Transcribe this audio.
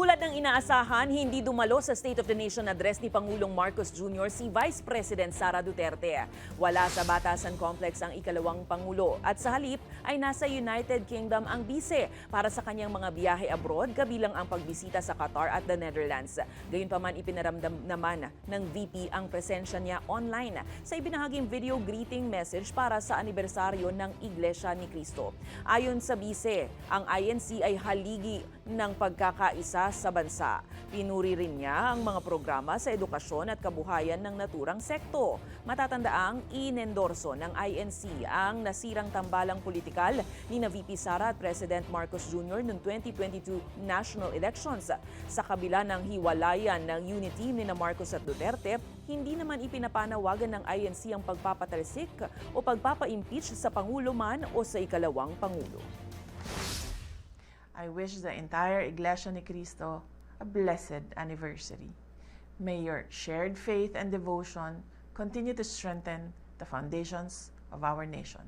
Tulad ng inaasahan, hindi dumalo sa State of the Nation address ni Pangulong Marcos Jr. si Vice President Sara Duterte. Wala sa Batasan Complex ang ikalawang Pangulo at sa halip ay nasa United Kingdom ang bise para sa kanyang mga biyahe abroad kabilang ang pagbisita sa Qatar at the Netherlands. Gayunpaman ipinaramdam naman ng VP ang presensya niya online sa ibinahaging video greeting message para sa anibersaryo ng Iglesia ni Cristo. Ayon sa bise, ang INC ay haligi ng pagkakaisa sa bansa. Pinuri rin niya ang mga programa sa edukasyon at kabuhayan ng naturang sekto. Matatandaang inendorso ng INC ang nasirang tambalang politikal ni VP Sara at President Marcos Jr. noong 2022 national elections. Sa kabila ng hiwalayan ng unity ni Marcos at Duterte, hindi naman ipinapanawagan ng INC ang pagpapatalsik o pagpapa-impeach sa Pangulo man o sa ikalawang Pangulo. I wish the entire Iglesia ni Cristo a blessed anniversary. May your shared faith and devotion continue to strengthen the foundations of our nation.